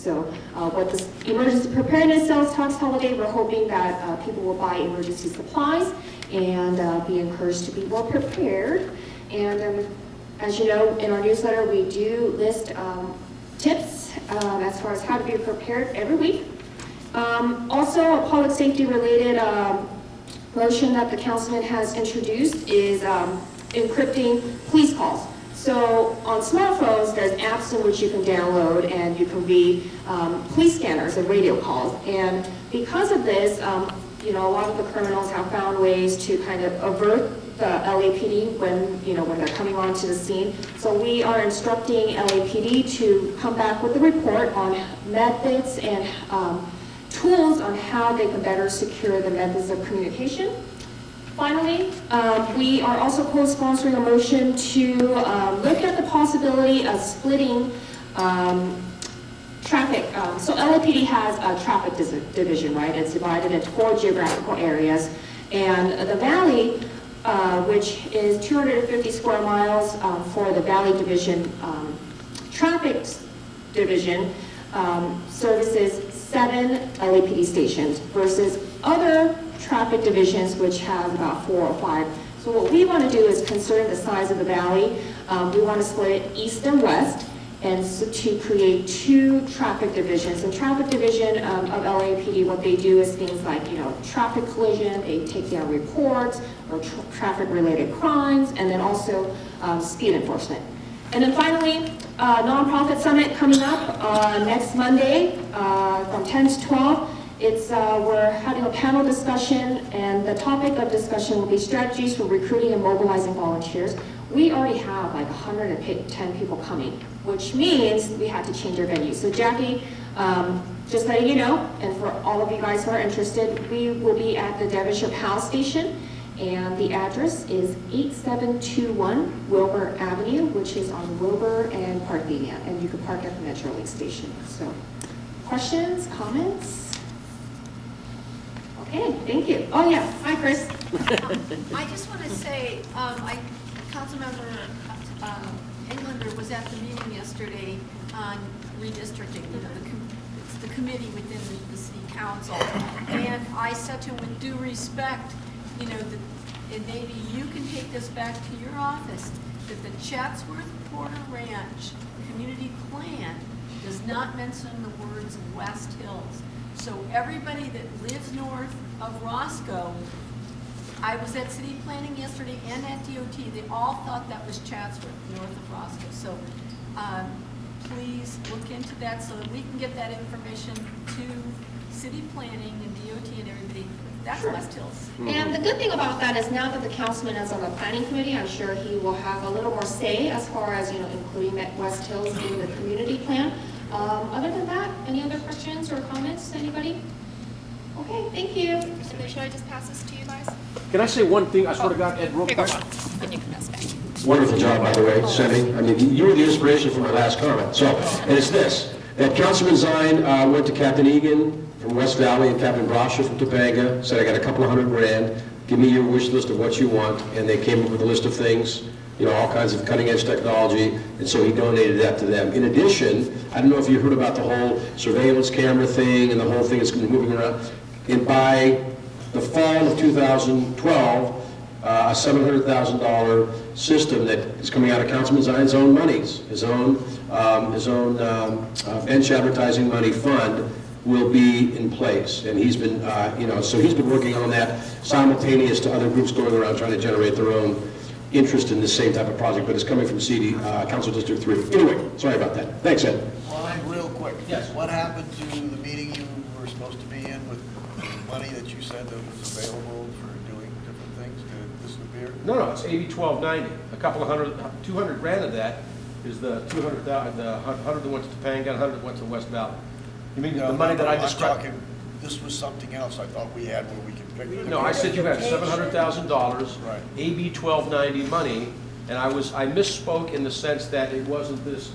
So what the emergency preparedness sales tax holiday, we're hoping that people will buy emergency supplies and be encouraged to be more prepared. And as you know, in our newsletter, we do list tips as far as how to be prepared every week. Also, a public safety related motion that the councilman has introduced is encrypting police calls. So on smartphones, there's apps in which you can download and you can read police scanners and radio calls. And because of this, you know, a lot of the criminals have found ways to kind of avert the LAPD when they're coming onto the scene. So we are instructing LAPD to come back with a report on methods and tools on how they can better secure the methods of communication. Finally, we are also co-sponsoring a motion to look at the possibility of splitting traffic. So LAPD has a traffic division, right? It's divided into 4 geographical areas. And the Valley, which is 250 square miles for the Valley Division traffic division, services 7 LAPD stations versus other traffic divisions which have about 4 or 5. So what we want to do is, considering the size of the Valley, we want to split it east and west, and so to create 2 traffic divisions. And traffic division of LAPD, what they do is things like, traffic collision, they take down reports or traffic related crimes, and then also speed enforcement. And then finally, nonprofit summit coming up next Monday from 10 to 12. We're having a panel discussion, and the topic of discussion will be strategies for recruiting and mobilizing volunteers. We already have like 110 people coming, which means we had to change our venue. So Jackie, just letting you know, and for all of you guys who are interested, we will be at the Devonshire Power Station, and the address is 8721 Wilbur Avenue, which is on Wilbur and Parthenia, and you can park at the Metrolink station. So, questions, comments? Okay, thank you. Oh yeah, hi Chris. I just want to say, Councilmember Englander was at the meeting yesterday on redistricting. It's the committee within the city council, and I said to him, with due respect, and maybe you can take this back to your office, that the Chatsworth Porter Ranch community plan does not mention the words West Hills. So everybody that lives north of Roscoe, I was at city planning yesterday and at DOT, they all thought that was Chatsworth, north of Roscoe. So please look into that so that we can get that information to city planning and DOT and everybody. That's sure. West Hills. And the good thing about that is, now that the councilman is on the planning committee, I'm sure he will have a little more say as far as including that West Hills in the community plan. Other than that, any other questions or comments, anybody? Okay, thank you. So should I just pass this to you guys? Can I say one thing? I swear to God, Ed, real quick. Then you can pass back. Wonderful job, by the way, Semi. I mean, you were the inspiration for my last comment. So, and it's this, that Councilman Zine went to Captain Egan from West Valley and Captain Brasha from Topanga, said, I got a couple of $100,000, give me your wish list of what you want, and they came up with a list of things, all kinds of cutting-edge technology, and so he donated that to them. In addition, I don't know if you heard about the whole surveillance camera thing and the whole thing is moving around, and by the fall of 2012, a $700,000 system that is coming out of Councilman Zine's own monies, his own bench advertising money fund, will be in place. And he's been, so he's been working on that simultaneous to other groups going around trying to generate their own interest in the same type of project, but it's coming from Council District 3. Anyway, sorry about that. Thanks, Ed. Well, real quick. Yes. What happened to the meeting you were supposed to be in with money that you said that was available for doing different things? Did it disappear? No, it's AB 1290. A couple of $200,000 of that is the 200,000, the 100 that went to Topanga, 100 that went to West Valley. You mean the money that I described? I'm talking, this was something else I thought we had where we could pick. No, I said you had $700,000, Right. AB 1290 money, and I misspoke in the sense that it wasn't this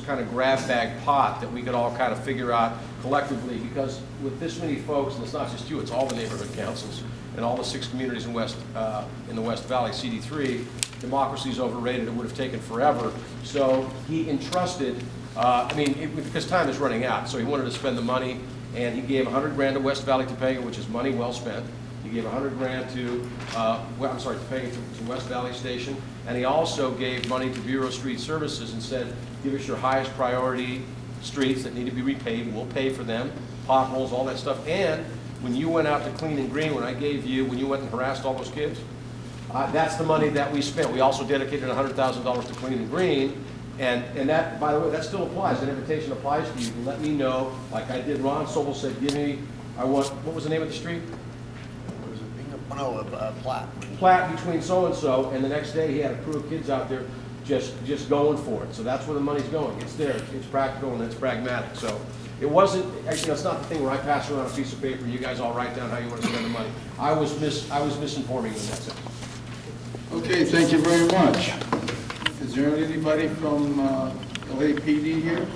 kind of grab bag pot that we could all kind of figure out collectively, because with this many folks, and it's not just you, it's all the neighborhood councils and all the 6 communities in the West Valley, CD3, democracy is overrated, it would have taken forever. So he entrusted Because time is running out, so he wanted to spend the money, and he gave 100 grand to West Valley Topanga, which is money well spent. He gave 100 grand to, Topanga to West Valley Station, and he also gave money to Bureau Street Services and said, give us your highest priority streets that need to be repaved, we'll pay for them, potholes, all that stuff. And when you went out to Clean and Green, when you went and harassed all those kids, that's the money that we spent. We also dedicated $100,000 to Clean and Green, and that, by the way, that still applies. That invitation applies to you. You can let me know, like I did. Ron Sobel said, what was the name of the street? What is it, Bingham? No, Platt. Platt between so-and-so, and the next day he had a crew of kids out there just going for it. So that's where the money's going. It's there, it's practical, and it's pragmatic. So it wasn't, actually, it's not the thing where I pass around a piece of paper and you guys all write down how you want to spend the money. I was misinforming you in that sense. Okay, thank you very much. Is there anybody from LAPD here?